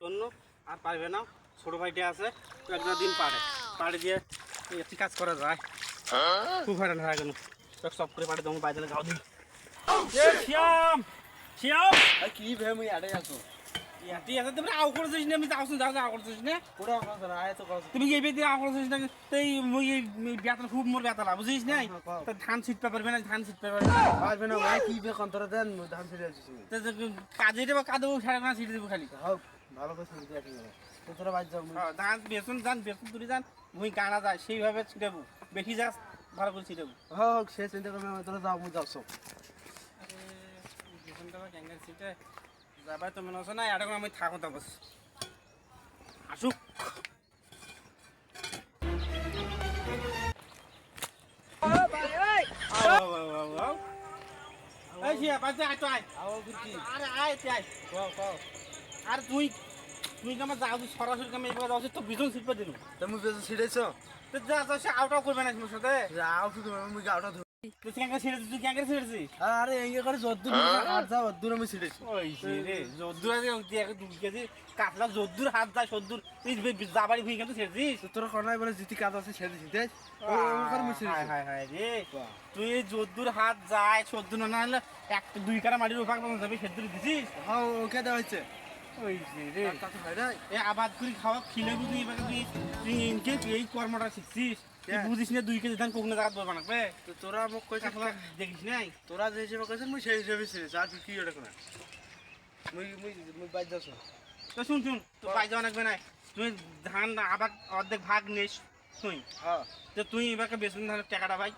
জন্য আর পারবে না, ছোট ভাইটা আছে একটা দিন পাড়ে দিয়ে একটি কাজ করা যায়। খুব হয়রান হয়ে গেল, সব করে পাড়ে তোমার বাইরে গাও দিই। শ্যাম শ্যাম কি ভাই মুই আড়ে আছো তুই এত তুমি আউ করছিস না? আমি যাও যাও যাও করছিস না? পুরা কথা না আয় তো কথা তুমি এই বেদি আউ করছিস না? তাই মুই এই বেতন খুব মোর বেতন বুঝিস নাই? তা ধান ছিটতে পারবে না, ধান ছিটতে পারবে না। পারবে না ভাই কি বে কন্তরা দেন ধান ছিড়ে আছিস তা কাজে দেবো কাঁদবো সাড়ে না ছিটে দেবো খালি। হাও ভালো করে ছিড়ে আসি তো তোরা বাজ যাও ধান বেসন তুলি যান মুই গানা যায় সেইভাবে ছিটাবো, বেশি যাস ভালো করে ছিটাবো। হোক সে চিন্তা করবে তোরা যাও মুই যাও সব বেসনটা ক্যাঙ্গার ছিটে যাবাই তো মনে হচ্ছে না, এটা আমি থাকো তা বস আসুক। আর তুই কামে যাও, তুই সরাসরি কামে এবার যাও তো বিজন ছিটপা দিল। তুমি বেশ ছিড়েছ তো যা যাও সে আউটাও করবে না মোর সাথে। যাও কি মুই গাওটা ধর তুই ক্যাঙ্গার ছিঁড়েছিস, তুই ক্যাঙ্গার ছিঁড়েছিস। আরে এঙ্গে করে যদ্দুর আর যাও যদ্দুর আমি ছিড়েছি ওই রে যদ্দুর আছে 2 কেজি কাতলা যদ্দুর হাত যায় সদ্দুর তুই যাবাড়ি ভুঁই কিন্তু ছেড়েছিস। তোরা কোনায় বলে জিতি কাজ আছে ছেড়ে দিছি দেখ মুই ছিড়েছি হায় রে তুই এই যদ্দুর হাত যায় সদ্দুর না হলে 1-2 কারা মাটির উপাক যাবে সেদ্দুর দিছিস। হাও ওকে দেওয়া হচ্ছে ওই রে কাছে হয় নাই এ আবাদ করে খাওয়া খিলে বুঝি এবার তুই ইনকে এই কর্মটা শিখছিস। তুই বুঝিস না 2 কেজি ধান কোকনে জায়গা বলবা না তো তোরা মোক কইছিস দেখিস নাই তোরা যে হিসেবে কইছিস মুই সেই হিসেবে ছিড়েছি আর কি এটা কোনা মুই মুই মুই বাজ যাস তো শুন তো পাই যাওয়া লাগবে না, তুই ধান আবার অর্ধেক ভাগ নিস তুই। হ্যাঁ তো তুই এবার বেসন ধানের টাকাটা ভাই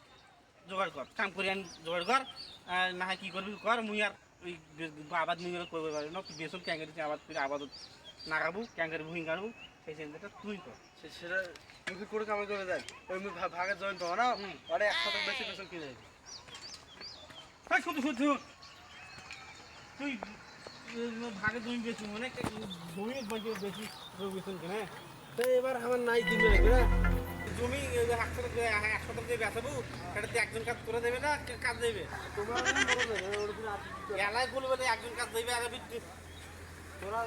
জোগাড় কর, কাম করে আন জোগাড় কর। আর না হয় কি করবি কর, মুই আর ওই আবাদ মুই করবো পারবি না। তুই বেসন ক্যাঙ্গারি আবাদ করে আবাদ নাগাবো ক্যাঙ্গারি ভুঁই কাটবো, সেই চিন্তাটা তুই কর। সেটা মুখে করে কামাই করে দেয় ওই মুই ভাগে জয়েন পাবো না ওরে 100 বেশি বেতন কিনে দেয় শুধু তুই ভাগে জমি বেশি মানে জমি বেশি বেসন কেনে। তো এবার আমার নাই কিনবে নাকি না জমি 100 দিয়ে বেচাবো, সেটাতে একজন কাজ করে দেবে না কাজ দেবে তোমার এলাই বলবে একজন কাজ দেবে। আর তোরা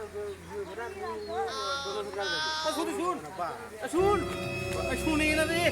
শুন শুনে না রে